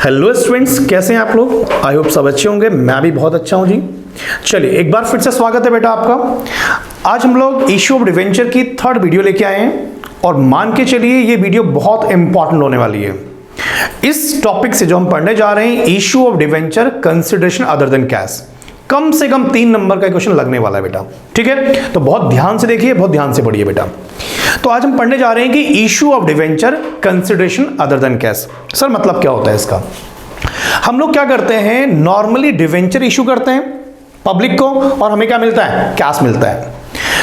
Hello students, कैसे हैं आप लोग। आई होप सब अच्छे होंगे। मैं भी बहुत अच्छा हूं जी। चलिए एक बार फिर से स्वागत है बेटा आपका। आज हम लोग इश्यू ऑफ डिवेंचर की थर्ड वीडियो लेके आए हैं और मान के चलिए ये वीडियो बहुत इंपॉर्टेंट होने वाली है। इस टॉपिक से जो हम पढ़ने जा रहे हैं, issue of debenture consideration other than cash, कम से कम 3 नंबर का क्वेश्चन लगने वाला है बेटा। ठीक है, तो बहुत ध्यान से देखिए, बहुत ध्यान से पढ़िए बेटा। तो आज हम पढ़ने जा रहे हैं कि issue of debenture consideration other than cash. Sir मतलब क्या होता है इसका। हम लोग क्या करते हैं, नॉर्मली डिवेंचर इशू करते हैं पब्लिक को और हमें क्या मिलता है, कैश मिलता है।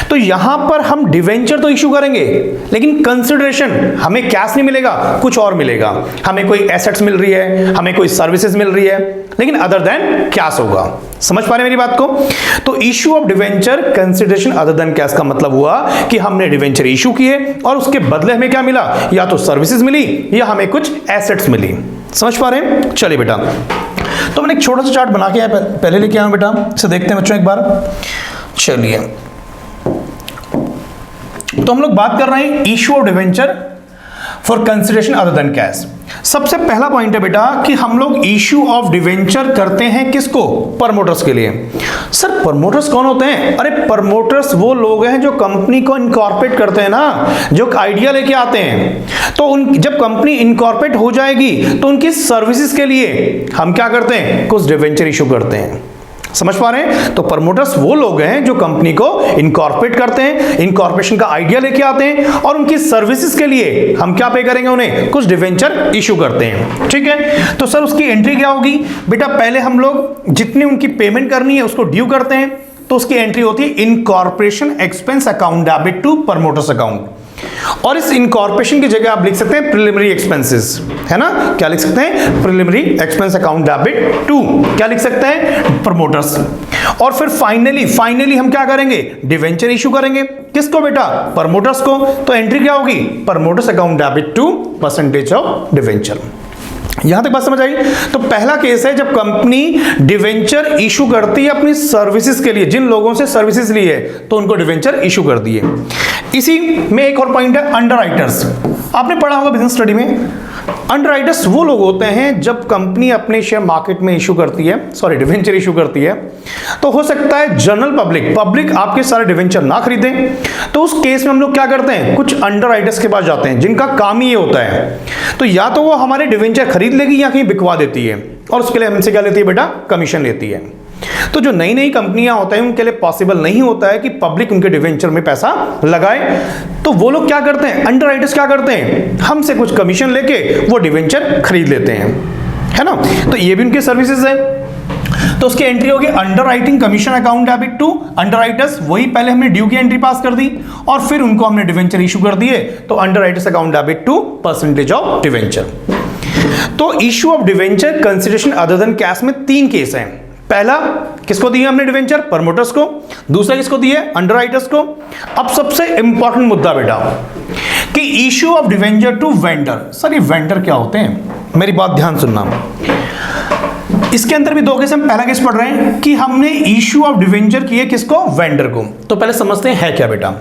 तो यहां पर हम डिवेंचर तो इशू करेंगे लेकिन कंसिडरेशन हमें कैश नहीं मिलेगा, कुछ और मिलेगा। हमें कोई एसेट्स मिल रही है, हमें कोई सर्विसेज मिल रही है, लेकिन अदर देन कैश होगा। समझ पा रहे मेरी बात को। तो issue of debenture consideration other than cash का मतलब हुआ कि हमने डिवेंचर इशू किए और उसके बदले हमें क्या मिला, या तो सर्विसेज मिली या हमें कुछ एसेट्स मिली। समझ पा रहे हैं। चलिए बेटा, तो मैंने एक छोटा सा चार्ट बना के पहले लेके आया हूं बेटा, इसे देखते हैं बच्चों एक बार। चलिए, तो हम लोग बात कर रहे हैं issue of debenture for consideration other than cash. सबसे पहला पॉइंट है बेटा कि हम लोग इशू ऑफ डिवेंचर करते हैं किसको, प्रमोटर्स के लिए। सर प्रमोटर्स कौन होते हैं। अरे प्रमोटर्स वो लोग हैं जो कंपनी को इनकॉर्पोरेट करते हैं ना, जो आइडिया लेके आते हैं। तो जब कंपनी इनकॉर्पोरेट हो जाएगी तो उनकी सर्विसेज के लिए हम क्या करते हैं, कुछ डिवेंचर इशू करते हैं। समझ पा रहे हैं। तो प्रमोटर्स वो लोग हैं जो कंपनी को इनकॉर्पोरेट करते हैं, इनकॉर्पोरेशन का आइडिया लेके आते हैं और उनकी सर्विसेज के लिए हम क्या पे करेंगे, उन्हें कुछ डिवेंचर इशू करते हैं। ठीक है, तो सर उसकी एंट्री क्या होगी बेटा। पहले हम लोग जितनी उनकी पेमेंट करनी है उसको ड्यू करते हैं, तो उसकी एंट्री होती है incorporation expense account debit to promoters account. और इस इनकॉर्पोरेशन की जगह आप लिख सकते हैं प्रिलिमिनरी एक्सपेंसेस, है ना। क्या लिख सकते हैं, preliminary expense account debit to क्या लिख सकते हैं, प्रमोटर्स। और फिर फाइनली हम क्या करेंगे, डिवेंचर इशू करेंगे। किसको बेटा, प्रमोटर्स को। तो एंट्री क्या होगी, promoters account debit to percentage of debenture. यहां तक बात समझ आई। तो पहला केस है जब कंपनी डिवेंचर इशू करती है अपनी सर्विसेज के लिए, जिन लोगों से सर्विसेज ली है तो उनको डिवेंचर इशू कर दिए। इसी में एक और पॉइंट है अंडरराइटर्स। आपने पढ़ा होगा बिजनेस स्टडी में। अंडरराइटर्स वो लोग होते हैं जब कंपनी अपने शेयर मार्केट में इशू करती है, सॉरी डिवेंचर इशू करती है, तो हो सकता है जनरल पब्लिक आपके सारे डिवेंचर ना खरीदे। तो उस केस में हम लोग क्या करते हैं, कुछ अंडरराइटर्स के पास जाते हैं जिनका काम ही ये होता है। तो या तो वो हमारे डिवेंचर खरीद लेगी या कहीं बिकवा देती है और उसके लिए हमसे क्या लेती है बेटा, कमीशन लेती है। तो जो नई नई कंपनियां होती हैं उनके लिए पॉसिबल नहीं होता है कि पब्लिक उनके डिवेंचर में पैसा लगाए। तो वो लोग क्या करते हैं, अंडरराइटर्स क्या करते हैं, हमसे कुछ कमीशन लेके वो डिवेंचर खरीद लेते हैं, है ना। तो ये भी उनकी सर्विसेज है। तो उसकी एंट्री होगी underwriting commission account debit to underwriters. वही पहले हमने ड्यू की एंट्री पास कर दी और फिर उनको हमने डिवेंचर इशू कर दिए, तो underwriters account debit to percentage of debenture. तो issue of debenture consideration other than cash में 3 केस हैं। पहला किसको दिए हमने डिवेंचर, प्रमोटर्स को। दूसरा किसको दिए, अंडरराइटर्स को। अब सबसे इंपॉर्टेंट मुद्दा बेटा कि issue of debenture to vendor. Sir ये वेंडर क्या होते हैं, मेरी बात ध्यान सुनना। इसके अंदर भी 2 केस हम पहला केस पढ़ रहे हैं कि हमने इशू ऑफ डिवेंचर किए किसको, वेंडर को। तो पहले समझते हैं है क्या बेटा।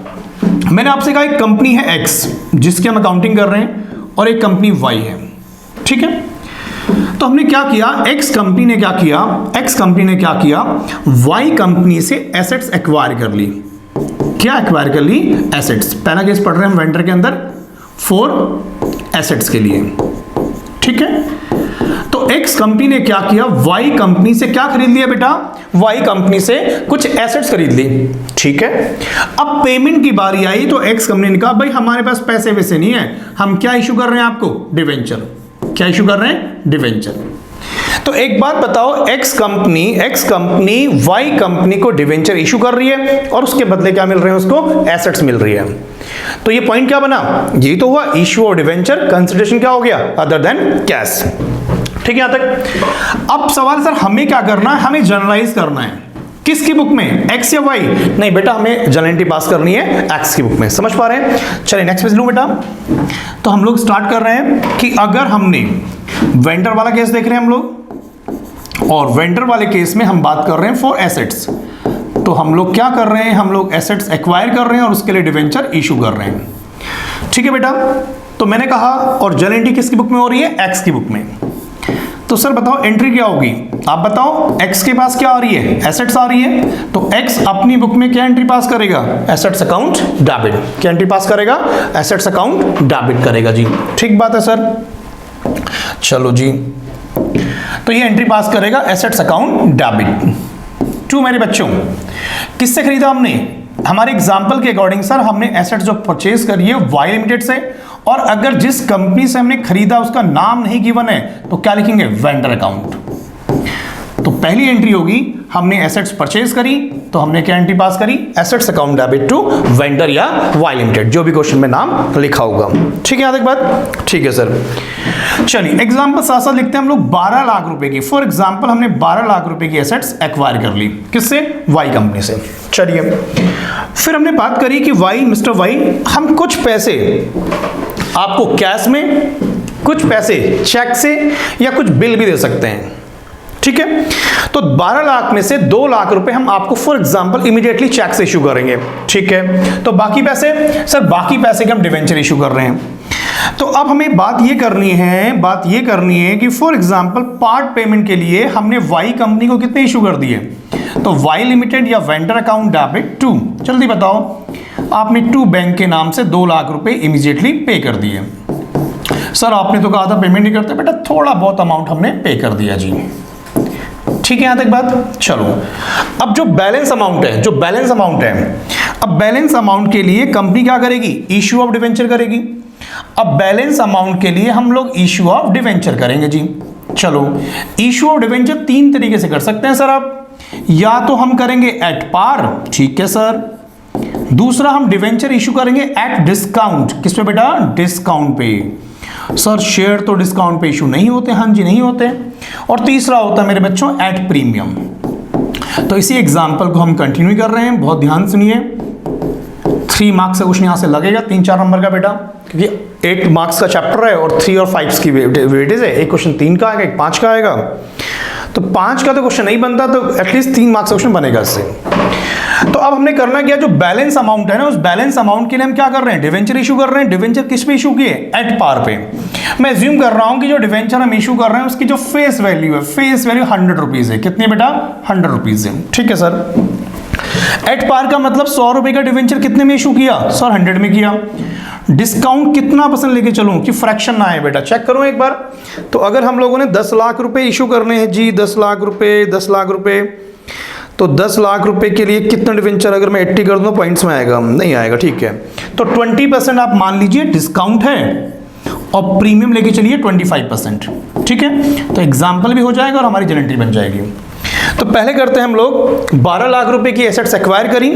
मैंने आपसे कहा एक कंपनी है एक्स जिसकी हम अकाउंटिंग कर रहे हैं और एक कंपनी वाई है। ठीक है, तो हमने क्या किया, एक्स कंपनी ने क्या किया, वाई कंपनी से एसेट्स एक्वायर कर ली। क्या एक्वायर कर ली, एसेट्स। पहला केस पढ़ रहे हैं हम वेंडर के अंदर 4 एसेट्स के लिए। ठीक है, तो एक्स कंपनी ने क्या किया, वाई कंपनी से क्या खरीद लिया बेटा, वाई कंपनी से कुछ एसेट्स खरीद ली। ठीक है, अब पेमेंट की बारी आई तो एक्स कंपनी ने कहा भाई हमारे पास पैसे वैसे नहीं है, हम क्या इशू कर रहे हैं आपको, डिवेंचर। क्या इशू कर रहे हैं, डिवेंचर। तो एक बात बताओ, एक्स कंपनी वाई कंपनी को डिवेंचर इशू कर रही है और उसके बदले क्या मिल रहे हैं उसको, एसेट्स मिल रही है। तो ये पॉइंट क्या बना, यही तो हुआ इशू ऑफ डिवेंचर कंसिडरेशन क्या हो गया, अदर देन कैश। ठीक है, यहां तक। अब सवाल सर हमें क्या करना है, हमें जनरलाइज करना है किसकी बुक में, एक्स या वाई। नहीं बेटा, हमें जनरलिटी पास करनी है एक्स की बुक में। समझ पा रहे हैं। चलिए नेक्स्ट पेज लूं बेटा। तो हम लोग स्टार्ट कर रहे हैं कि अगर हमने वेंडर वाला केस देख रहे हैं हम लोग, और वेंडर वाले केस में हम बात कर रहे हैं फॉर एसेट्स। तो हम लोग क्या कर रहे हैं, हम लोग एसेट्स एक्वायर कर रहे हैं और उसके लिए डिवेंचर इशू कर रहे हैं। ठीक है बेटा, तो मैंने कहा और जनरलिटी किसकी बुक में हो रही है, एक्स की बुक में। तो सर बताओ एंट्री क्या होगी, आप बताओ। एक्स के पास क्या आ रही है, एसेट्स आ रही है, तो एक्स अपनी बुक में क्या एंट्री पास करेगा, एसेट्स अकाउंट डेबिट। क्या एंट्री पास करेगा, एसेट्स अकाउंट डेबिट करेगा जी। ठीक बात है सर, चलो जी, तो ये एंट्री पास करेगा एसेट्स अकाउंट डेबिट टू। मेरे बच्चों किससे खरीदा हमने, हमारे एग्जांपल के अकॉर्डिंग सर हमने एसेट्स जो परचेज करी है वाई लिमिटेड से, और अगर जिस कंपनी से हमने खरीदा उसका नाम नहीं गिवन है तो क्या लिखेंगे, वेंडर अकाउंट। तो पहली एंट्री होगी, हमने एसेट्स परचेज करी तो हमने क्या एंट्री पास करी, assets account debit to vendor या वाई लिमिटेड, जो भी क्वेश्चन में नाम लिखा होगा। ठीक है, यहाँ तक बात ठीक है सर। चलिए एग्जांपल साथ साथ लिखते हैं हम लोग। 12 लाख रुपए की, फॉर एग्जांपल हमने 12 लाख रुपए की एसेट्स एक्वायर कर ली, किससे, वाई कंपनी से। चलिए फिर हमने बात करी कि वाई, मिस्टर वाई, हम कुछ पैसे आपको कैश में, कुछ पैसे चेक से, या कुछ बिल भी दे सकते हैं। ठीक है, तो 12 लाख में से 2 लाख रुपए हम आपको फॉर एग्जांपल इमीडिएटली चेक से इशू करेंगे। ठीक है, तो बाकी पैसे, सर बाकी पैसे के हम डिवेंचर इशू कर रहे हैं। तो अब हमें बात ये करनी है कि फॉर एग्जांपल पार्ट पेमेंट के लिए हमने वाई कंपनी को कितने इशू कर दिए, तो वाई लिमिटेड या वेंडर अकाउंट डेबिट टू, जल्दी बताओ, आपने टू बैंक के नाम से 2 लाख रुपए इमीडिएटली पे कर दिए। सर आपने तो कहा था पेमेंट नहीं करते, बेटा थोड़ा बहुत अमाउंट हमने पे कर दिया जी। ठीक है, यहां तक बात। चलो अब जो बैलेंस अमाउंट है, अब बैलेंस अमाउंट के लिए कंपनी क्या करेगी, इशू ऑफ डिवेंचर करेगी। अब बैलेंस अमाउंट के लिए हम लोग इशू ऑफ डिवेंचर करेंगे जी। चलो इशू ऑफ डिवेंचर 3 तरीके से कर सकते हैं सर आप, या तो हम करेंगे एट पार, ठीक है सर, दूसरा हम डिवेंचर इशू करेंगे एट डिस्काउंट, किस पे बेटा, डिस्काउंट पे। सर शेयर तो डिस्काउंट पे इशू नहीं होते, हाँ जी नहीं होते। और तीसरा होता है मेरे बच्चों एट प्रीमियम। तो इसी एग्जांपल को हम कंटिन्यू कर रहे हैं, बहुत ध्यान सुनिए। 3 मार्क्स का क्वेश्चन यहां से लगेगा, 3-4 नंबर का बेटा, क्योंकि 8 मार्क्स का चैप्टर है और 3 और 5 की वेटेज है। एक क्वेश्चन 3 का आएगा, एक 5 का आएगा। तो 5 का तो क्वेश्चन नहीं बनता, तो एटलीस्ट 3 मार्क्स का क्वेश्चन बनेगा इससे। तो अब हमने करना क्या, जो बैलेंस अमाउंट है ना, उस बैलेंस अमाउंट के लिए हम क्या कर रहे हैं, डिवेंचर इशू कर रहे हैं। डिवेंचर किस पे इशू किए, एट पार पे। मैं अज्यूम कर रहा हूं कि जो डिवेंचर हम इशू कर रहे हैं उसकी जो फेस वैल्यू है, फेस वैल्यू 100 रुपीज है। कितनी बेटा, 100 रुपीज है। ठीक है सर, एट पार का मतलब 100 रुपए का डिवेंचर कितने में इशू किया, सर 100 में किया। डिस्काउंट कितना % लेके चलूं कि फ्रैक्शन ना आए बेटा, चेक करो एक बार। तो अगर हम लोगों ने 10 लाख रुपए इशू करने हैं जी, 10 लाख रुपए, तो 10 लाख रुपए के लिए कितना डिवेंचर, अगर मैं 80 कर दूं पॉइंट्स में आएगा, नहीं आएगा। ठीक है, तो 20% आप मान लीजिए डिस्काउंट है, और प्रीमियम लेके चलिए 25%। ठीक है, तो एग्जाम्पल भी हो जाएगा और हमारी जनरेटरी बन जाएगी। तो पहले करते हैं हम लोग, 12 लाख रुपए की एसेट्स एक्वायर करी,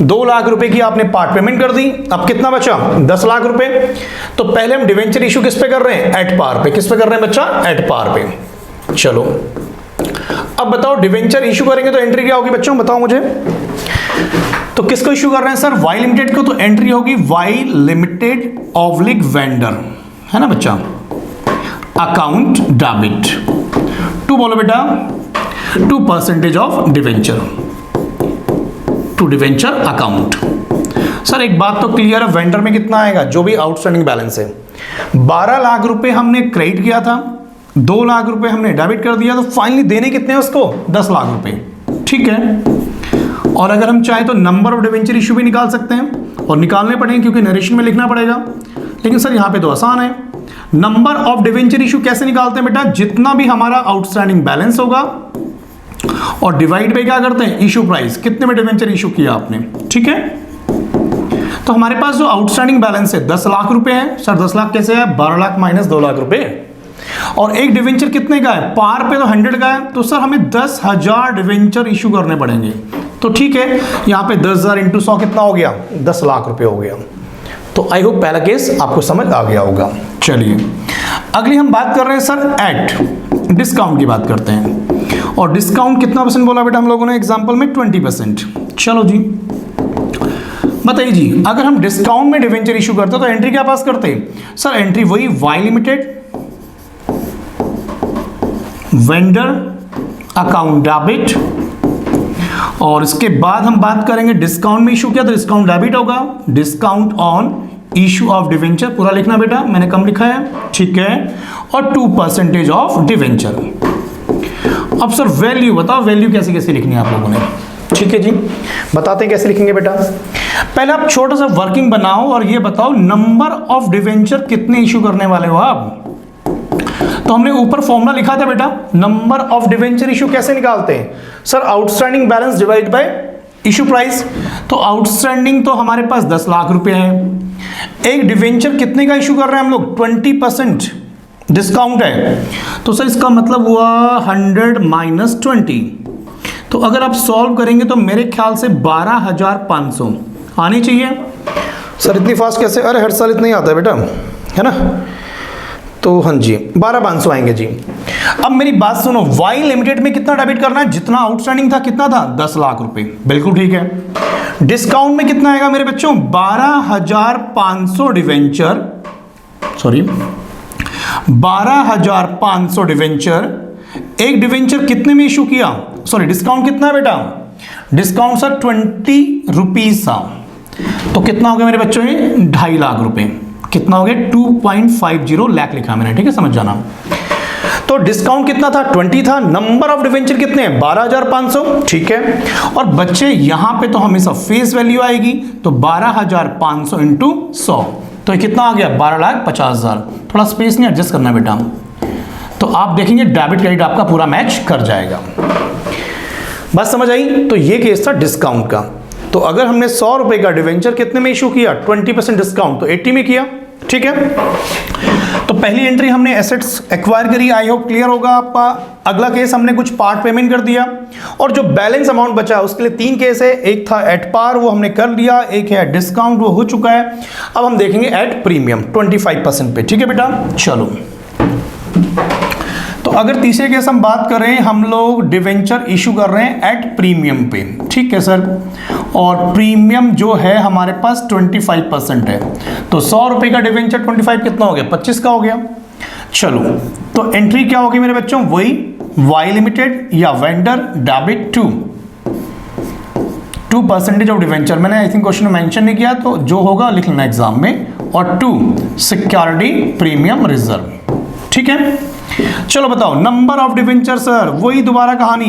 2 लाख रुपए की आपने पार्ट पेमेंट कर दी, अब कितना बचा, 10 लाख रुपए। तो पहले हम डिवेंचर इशू किस पे कर रहे हैं, एट पार पे। किस पे कर रहे हैं बच्चा, एट पार पे। चलो अब बताओ डिवेंचर इशू करेंगे तो एंट्री क्या होगी बच्चों, बताओ मुझे। तो किसको इशू कर रहे हैं सर, वाई लिमिटेड को, तो एंट्री होगी वाई लिमिटेड ऑब्लिक वेंडर, है ना बच्चा, अकाउंट डेबिट टू, बोलो बेटा, 2% of debenture to debenture account. Sir एक बात तो क्लियर है, वेंडर में कितना आएगा, जो भी आउटस्टैंडिंग बैलेंस है। 12 लाख रुपए हमने क्रेडिट किया था, 2 लाख रुपए हमने डेबिट कर दिया, तो फाइनली देने कितने हैं उसको, 10 लाख रुपए। ठीक है, और अगर हम चाहें तो नंबर ऑफ डिवेंचर इशू भी निकाल सकते हैं, और निकालने पड़ेंगे क्योंकि नरेशन में लिखना पड़ेगा। लेकिन सर यहाँ पे तो आसान है। नंबर ऑफ डिवेंचर इशू कैसे निकालते हैं बेटा, जितना भी हमारा आउटस्टैंडिंग बैलेंस होगा और डिवाइड पे क्या करते हैं, इशू प्राइस, कितने में डिवेंचर इशू किया आपने। ठीक है, तो हमारे पास जो आउटस्टैंडिंग बैलेंस है 10 लाख रुपए है। सर 10 लाख कैसे है, 12 लाख माइनस 2 लाख रुपए, और एक डिवेंचर कितने का है, पार पे तो 100 का है, तो सर हमें 10,000 डिवेंचर इशू करने पड़ेंगे। तो ठीक है, यहाँ पे 10,000 इंटू 100 कितना हो गया, 10 लाख रुपए हो गया। तो आई होप पहला केस आपको समझ आ गया होगा। चलिए अगली हम बात कर रहे हैं सर एट डिस्काउंट की बात करते हैं, और डिस्काउंट कितना % बोला बेटा हम लोगों ने एग्जांपल में, 20%। चलो जी बताइए जी, अगर हम डिस्काउंट में डिवेंचर इशू करते तो एंट्री क्या पास करते, सर एंट्री वही Y limited vendor account debit, और इसके बाद हम बात करेंगे डिस्काउंट में इशू किया तो डिस्काउंट डेबिट होगा, discount on issue of debenture पूरा लिखना बेटा, मैंने कम लिखा है, ठीक है, और 2% ऑफ डिवेंचर। अब सर वैल्यू बताओ, वैल्यू कैसे कैसे लिखनी है आप लोगों ने, ठीक है जी, बताते हैं कैसे लिखेंगे बेटा। पहले आप छोटा सा वर्किंग बनाओ और ये बताओ नंबर ऑफ डिवेंचर कितने इशू करने वाले हो आप। तो हमने ऊपर फॉर्मूला लिखा था बेटा, नंबर ऑफ डिवेंचर इशू कैसे निकालते हैं sir, outstanding balance divide by issue price. तो आउटस्टैंडिंग तो हमारे पास 10 लाख रुपए है, एक डिवेंचर कितने का इशू कर रहे हैं हम लोग, 20% डिस्काउंट है, तो सर इसका मतलब हुआ 100 माइनस 20। तो अगर आप सॉल्व करेंगे तो मेरे ख्याल से 12,500 आनी चाहिए। सर इतनी फास्ट कैसे, अरे हर साल इतना ही आता है बेटा, है ना, तो हाँ जी 12,500 आएंगे जी। अब मेरी बात सुनो, वाई लिमिटेड में कितना डेबिट करना है, जितना आउटस्टैंडिंग था कितना था, 10 लाख रुपए, बिल्कुल ठीक है। डिस्काउंट में कितना आएगा मेरे बच्चों, 12,500 डिवेंचर, सॉरी 12,500 डिवेंचर। एक डिवेंचर कितने में इशू किया, सॉरी डिस्काउंट कितना है बेटा, डिस्काउंट सर 20 रुपीज था, तो कितना हो गया मेरे बच्चों ये 2.5 लाख रुपए, कितना हो गया 2.50 लाख लिखा मैंने, ठीक है, समझ जाना। तो डिस्काउंट कितना था, 20 था, नंबर ऑफ डिवेंचर कितने हैं 12,500, ठीक है। और बच्चे यहां पे तो हमेशा फेस वैल्यू आएगी, तो 12,500 इंटू 100, तो ये कितना आ गया 12,50,000। थोड़ा स्पेस नहीं एडजस्ट करना बेटा, तो आप देखेंगे डेबिट क्रेडिट आपका पूरा मैच कर जाएगा। बस समझ आई। तो ये केस था डिस्काउंट का। तो अगर हमने 100 रुपए का डिवेंचर कितने में इशू किया, 20% डिस्काउंट, तो 80 में किया, ठीक है। तो पहली एंट्री हमने एसेट्स एक्वायर करी, आई होप क्लियर होगा आपका। अगला केस हमने कुछ पार्ट पेमेंट कर दिया, और जो बैलेंस अमाउंट बचा उसके लिए 3 केस है, एक था एट पार वो हमने कर लिया, एक है डिस्काउंट वो हो चुका है, अब हम देखेंगे एट प्रीमियम 25% पे, ठीक है बेटा। चलो तो अगर तीसरे केस हम बात करें, हम लोग डिवेंचर इशू कर रहे हैं एट प्रीमियम पे, ठीक है सर, और प्रीमियम जो है हमारे पास 25% है, तो 100 रुपए का डिवेंचर 25 कितना हो गया, 25 का हो गया। चलो तो एंट्री क्या होगी मेरे बच्चों, वही वाई लिमिटेड या वेंडर डेबिट 2% ऑफ डिवेंचर, मैंने आई थिंक क्वेश्चन में मेंशन नहीं किया, तो जो होगा लिख लेना एग्जाम में, और 2 सिक्योरिटी प्रीमियम रिजर्व, ठीक है। चलो बताओ नंबर ऑफ डिवेंचर, सर वही दोबारा कहानी,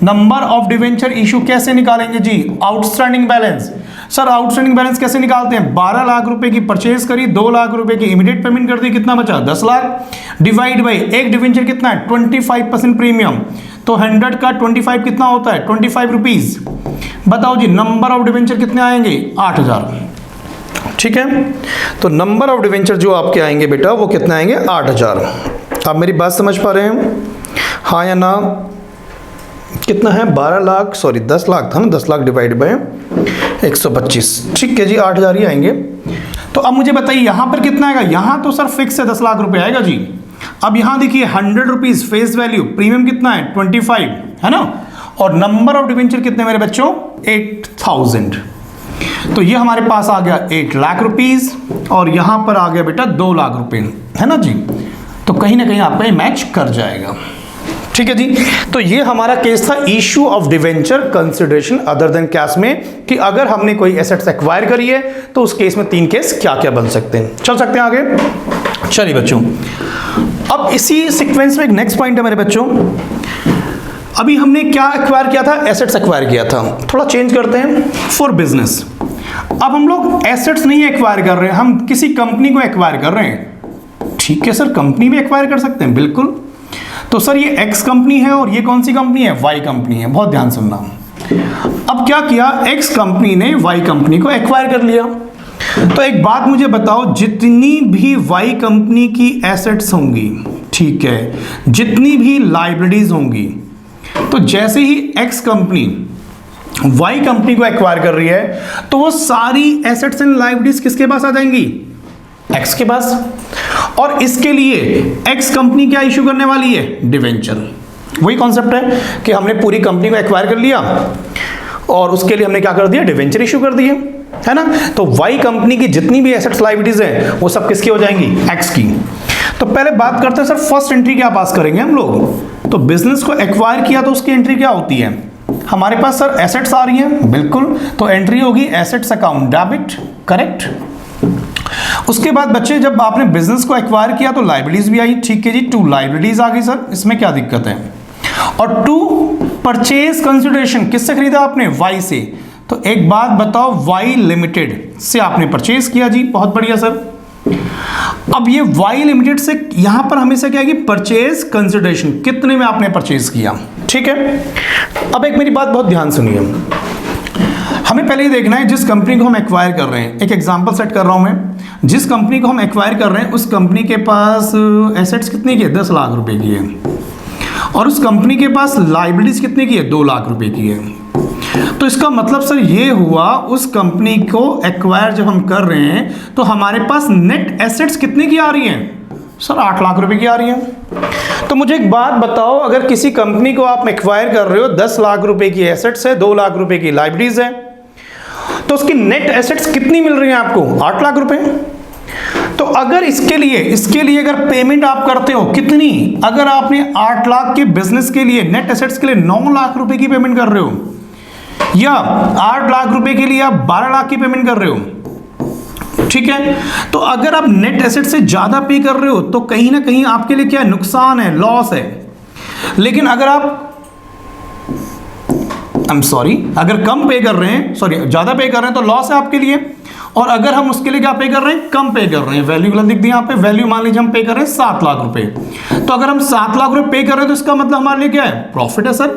नंबर ऑफ डिवेंचर इशू कैसे निकालेंगे जी, outstanding balance. Sir outstanding balance कैसे निकालते हैं, 12 लाख रुपए की परचेज करी, 2 लाख रुपए की इमीडिएट पेमेंट कर दी, कितना बचा 10 लाख, डिवाइड बाई एक डिवेंचर कितना है 25% प्रीमियम, तो 100 का 25 कितना होता है 25 रुपीज। बताओ जी नंबर ऑफ डिवेंचर कितने आएंगे 8,000, ठीक है। तो नंबर ऑफ डिवेंचर जो आपके आएंगे बेटा वो कितने आएंगे 8,000। आप मेरी बात समझ पा रहे हैं, हाँ या ना। कितना है 12 लाख, सॉरी 10 लाख था ना, 10 लाख डिवाइड बाय 125, ठीक है जी 8,000 ही आएंगे। तो अब मुझे बताइए यहाँ पर कितना आएगा, यहाँ तो सर फिक्स है 10 लाख रुपए आएगा जी। अब यहाँ देखिए 100 रुपीज फेस वैल्यू, प्रीमियम कितना है 25 है ना, और नंबर ऑफ डिवेंचर कितने मेरे बच्चों 8,000, तो ये हमारे पास आ गया 8 लाख रुपीज, और यहां पर आ गया बेटा 2 लाख रुपए, है ना जी। तो कहीं ना कहीं आपका ये मैच कर जाएगा, ठीक है जी। तो ये हमारा केस था issue of debenture consideration other than cash में, कि अगर हमने कोई एसेट्स एक्वायर करी है तो उस केस में 3 केस क्या क्या बन सकते हैं। चल सकते हैं आगे, चलिए बच्चों। अब इसी सीक्वेंस में एक नेक्स्ट पॉइंट है मेरे बच्चों, अभी हमने क्या एक्वायर किया था, एसेट्स एक्वायर किया था, थोड़ा चेंज करते हैं फॉर बिजनेस। अब हम लोग एसेट्स नहीं एक्वायर कर रहे हैं, हम किसी कंपनी को एक्वायर कर रहे हैं, ठीक है सर, कंपनी भी एक्वायर कर सकते हैं बिल्कुल। तो सर ये एक्स कंपनी है और ये कौन सी कंपनी है, वाई कंपनी है, बहुत ध्यान सुनना। अब क्या किया, एक्स कंपनी ने वाई कंपनी को एक्वायर कर लिया। तो एक बात मुझे बताओ, जितनी भी वाई कंपनी की एसेट्स होंगी, ठीक है, जितनी भी लाइबिलिटीज होंगी, तो जैसे ही एक्स कंपनी वाई कंपनी को एक्वायर कर रही है, तो वो सारी एसेट्स एंड लाइबिलिटीज किसके पास आ जाएंगी, एक्स के पास। और इसके लिए एक्स कंपनी क्या इशू करने वाली है, डिवेंचर। वही कॉन्सेप्ट है कि हमने पूरी कंपनी को एक्वायर कर लिया और उसके लिए हमने क्या कर दिया, डिवेंचर इशू कर दिए, है ना। तो वाई कंपनी की जितनी भी एसेट्स लाइबिलिटीज हैं वो सब किसकी हो जाएंगी, एक्स की। तो पहले बात करते हैं सर फर्स्ट एंट्री क्या पास करेंगे हम लोग। तो बिजनेस को एक्वायर किया तो उसकी एंट्री क्या होती है, हमारे पास सर एसेट्स आ रही हैं, बिल्कुल। तो एंट्री होगी एसेट्स अकाउंट डेबिट, करेक्ट। उसके बाद बच्चे जब आपने बिजनेस को एक्वायर किया तो लाइबिलिटीज भी आई, ठीक है जी, 2 लाइबिलिटीज आ गई सर, इसमें क्या दिक्कत है। और 2 परचेज कंसिडरेशन, किससे खरीदा आपने, वाई से। तो एक बात बताओ, वाई लिमिटेड से आपने परचेज किया जी, बहुत बढ़िया सर। अब ये वाई लिमिटेड से यहां पर हमेशा क्या है कि परचेज कंसिडरेशन, कितने में आपने परचेज किया, ठीक है। अब एक मेरी बात बहुत ध्यान सुनिए, हमें पहले ये देखना है जिस कंपनी को हम एक्वायर कर रहे हैं, एक एग्जांपल सेट कर रहा हूं मैं, जिस कंपनी को हम एक्वायर कर रहे हैं उस कंपनी के पास एसेट्स कितने की है, 10 लाख रुपए की है, और उस कंपनी के पास लायबिलिटीज कितने की है, 2 लाख रुपए की है। तो इसका मतलब सर ये हुआ, उस कंपनी को एक्वायर जब हम कर रहे हैं तो हमारे पास नेट एसेट्स कितने की आ रही हैं, सर 8 लाख रुपए की आ रही हैं। तो मुझे एक बात बताओ, अगर किसी कंपनी को आप एक्वायर कर रहे हो, 10 लाख रुपए की एसेट्स है, 2 लाख रुपए की लायबिलिटीज है, तो उसकी नेट एसेट्स कितनी मिल रही है आपको, 8 लाख रुपए। तो अगर इसके लिए अगर पेमेंट आप करते हो कितनी, अगर आपने 8 लाख के बिजनेस के लिए नेट एसेट्स के लिए 9 लाख रुपए की पेमेंट कर रहे हो, या 8 लाख रुपए के लिए आप 12 लाख की पेमेंट कर रहे हो, ठीक है। तो अगर आप नेट एसेट से ज्यादा पे कर रहे हो तो कहीं ना कहीं आपके लिए क्या है, नुकसान है, लॉस है। लेकिन अगर आप अगर कम पे कर रहे हैं, ज्यादा पे कर रहे हैं तो लॉस है आपके लिए। और अगर हम उसके लिए क्या पे कर रहे हैं, कम पे कर रहे हैं, वैल्यू गलत लिख दिया यहाँ पे, वैल्यू मान लीजिए हम पे कर रहे हैं 7 लाख रुपए, तो अगर हम 7 लाख रुपए पे कर रहे हैं तो इसका मतलब हमारे लिए क्या है, प्रॉफिट है सर,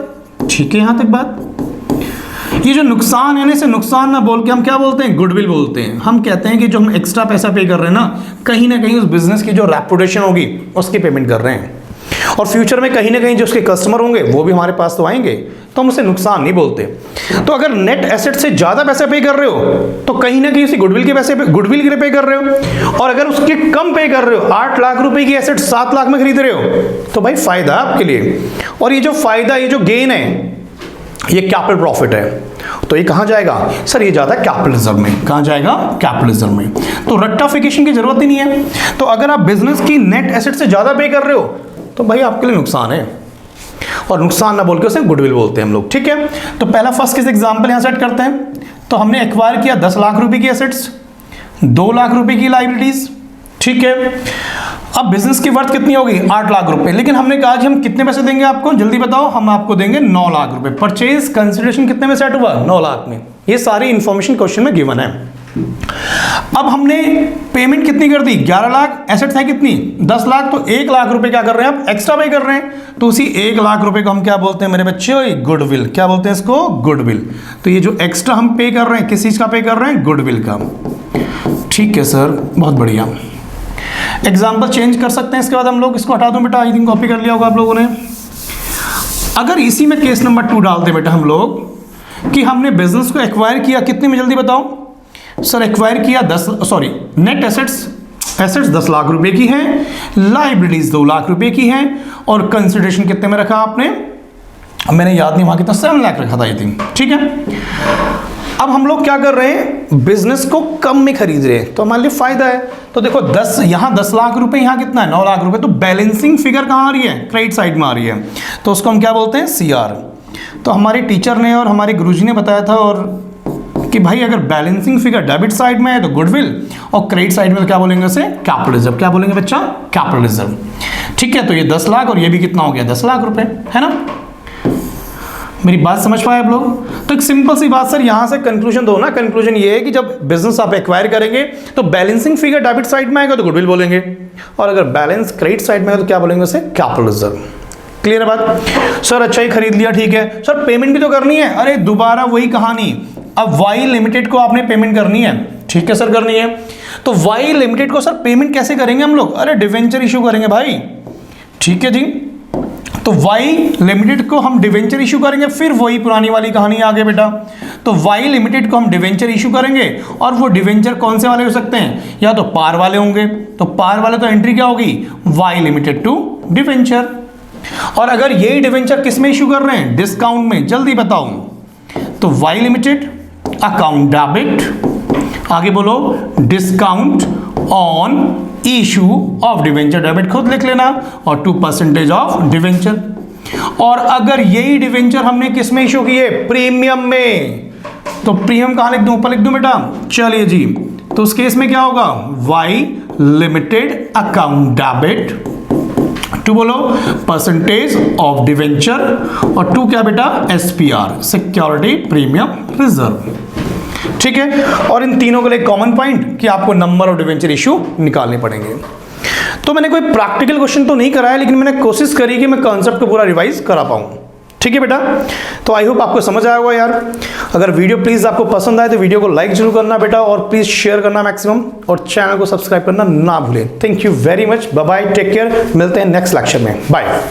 ठीक है। यहां तक बात, ये जो नुकसान है ना, इसे नुकसान ना बोल के हम क्या बोलते हैं, गुडविल बोलते हैं। हम कहते हैं कि जो हम एक्स्ट्रा पैसा पे कर रहे हैं ना कहीं उस बिजनेस की जो रेपुटेशन होगी उसकी पेमेंट कर रहे हैं, और फ्यूचर में कहीं ना कहीं जो उसके कस्टमर होंगे वो भी हमारे पास तो आएंगे, तो हम उसे नुकसान नहीं बोलते। तो अगर नेट एसेट से ज्यादा पैसे पे कर रहे हो तो कहीं ना कहीं उसी गुडविल के पैसे पे, गुडविल के लिए पे कर रहे हो, और अगर उसके कम पे कर रहे हो, 8 लाख रुपए की एसेट 7 लाख में खरीद रहे हो, तो भाई फायदा है आपके लिए। और ये जो फायदा, ये जो गेन है, ये कैपिटल प्रॉफिट है, तो ये कहां जाएगा सर, ये जाता है कैपिटल रिजर्व में। कहां जाएगा, कैपिटल रिजर्व में। तो रट्टाफिकेशन की जरूरत ही नहीं है। तो अगर आप बिजनेस की नेट एसेट से ज्यादा पे कर रहे हो तो भाई आपके लिए नुकसान है, और नुकसान ना बोल के उसे गुडविल बोलते हैं हम लोग, ठीक है। तो पहला फर्स्ट केस एग्जांपल यहां सेट करते हैं। तो हमने एक्वायर किया 10 लाख रुपए की एसेट्स, 2 लाख रुपए की लायबिलिटीज, ठीक है। अब बिजनेस की वर्थ कितनी होगी, 8 लाख रुपए, लेकिन हमने कहा कि हम कितने पैसे देंगे आपको, जल्दी बताओ, हम आपको देंगे 9 लाख रुपए। परचेज कंसिडरेशन कितने में सेट हुआ, 9 लाख में। ये सारी इंफॉर्मेशन क्वेश्चन में गिवन है। अब हमने पेमेंट कितनी कर दी, 11 लाख, एसेट्स है कितनी, 10 लाख, तो 1 लाख रुपए क्या कर रहे हैं आप, एक्स्ट्रा पे कर रहे हैं। तो उसी 1 लाख रुपए को हम क्या बोलते हैं मेरे बच्चे, गुडविल। क्या बोलते हैं इसको, गुडविल। तो ये जो एक्स्ट्रा हम पे कर रहे हैं, किस चीज का पे कर रहे हैं, गुडविल का, ठीक है सर, बहुत बढ़िया। एग्जाम्पल चेंज कर सकते हैं, इसके बाद हम लोग इसको हटा दूं बेटा, आई थिंक कॉपी कर लिया होगा आप लोगों ने। अगर इसी में केस नंबर 2 डालते बेटा हम लोग कि हमने बिजनेस को एक्वायर किया कितने में, जल्दी बताओ सर। एक्वायर किया नेट एसेट्स 10 लाख रुपए की हैं, लायबिलिटीज 2 लाख रुपए की हैं, और कंसिडरेशन कितने में रखा आपने, मैंने याद नहीं वहां कितना, 7 लाख रखा था आई थिंक, ठीक है। अब हम लोग क्या कर रहे हैं, बिजनेस को कम में खरीद रहे हैं, तो हमारे लिए फायदा है। तो देखो 10 लाख रुपए, यहाँ कितना है, 9 लाख रुपए, तो बैलेंसिंग फिगर कहाँ आ रही है, क्रेडिट साइड में आ रही है, तो उसको हम क्या बोलते हैं, सीआर। तो हमारे टीचर ने और हमारे गुरुजी ने बताया था और कि भाई अगर बैलेंसिंग फिगर डेबिट साइड में है तो गुडविल, और क्रेडिट साइड में तो क्या बोलेंगे उसे, कैपिटल रिजर्व। क्या बोलेंगे बच्चा, कैपिटल रिजर्व, ठीक है। तो ये 10 लाख और ये भी कितना हो गया, 10 लाख रुपए, है ना। मेरी बात समझ पाए आप लोग। तो एक सिंपल सी बात सर, यहां से कंक्लूजन दो ना। कंक्लूजन ये है कि जब बिजनेस आप एक्वायर करेंगे तो बैलेंसिंग फिगर डेबिट साइड में आएगा तो गुडविल बोलेंगे, और अगर बैलेंस क्रेडिट साइड में आएगा तो क्या बोलेंगे उसे, कैपिटल रिजर्व। क्लियर है बात सर। अच्छा ही खरीद लिया, ठीक है सर, पेमेंट भी तो करनी है। अरे दोबारा वही कहानी, अब वाई लिमिटेड को आपने पेमेंट करनी है, ठीक है सर, करनी है। तो वाई लिमिटेड को सर पेमेंट कैसे करेंगे हम लोग, अरे डिवेंचर इशू करेंगे भाई, ठीक है जी। तो वाई लिमिटेड को हम डिवेंचर इशू करेंगे, फिर वही पुरानी वाली कहानी आगे बेटा। तो वाई लिमिटेड को हम डिवेंचर इशू करेंगे, और वो डिवेंचर कौन से वाले हो सकते हैं, या तो पार वाले होंगे, तो पार वाले तो एंट्री क्या होगी, वाई लिमिटेड टू डिवेंचर। और अगर यही डिवेंचर किस में इशू कर रहे हैं, डिस्काउंट में, जल्दी बताओ। तो वाई लिमिटेड अकाउंट डेबिट, आगे बोलो, discount on issue of debenture debit, खुद लिख लेना, और 2% ऑफ डिवेंचर। और अगर यही डिवेंचर हमने किस में इशू किए, प्रीमियम में, तो प्रीमियम कहां लिख दूं, ऊपर लिख दूं बेटा, चलिए जी। तो उस केस में क्या होगा, Y limited account debit, to बोलो परसेंटेज ऑफ डिवेंचर, और टू क्या बेटा, एसपीआर सिक्योरिटी प्रीमियम रिजर्व। ठीक है, और इन तीनों के लिए कॉमन पॉइंट कि आपको नंबर ऑफ डिवेंचर इशू निकालने पड़ेंगे। तो मैंने कोई प्रैक्टिकल क्वेश्चन तो नहीं कराया, लेकिन मैंने कोशिश करी कि मैं कॉन्सेप्ट को पूरा रिवाइज करा पाऊं। ठीक है बेटा, तो आई होप आपको समझ आया होगा यार। अगर वीडियो प्लीज आपको पसंद आए तो वीडियो को लाइक जरूर करना बेटा, और प्लीज शेयर करना मैक्सिमम, और चैनल को सब्सक्राइब करना ना भूलें। Thank you very much, bye bye, take care, मिलते हैं नेक्स्ट लेक्चर में, बाय।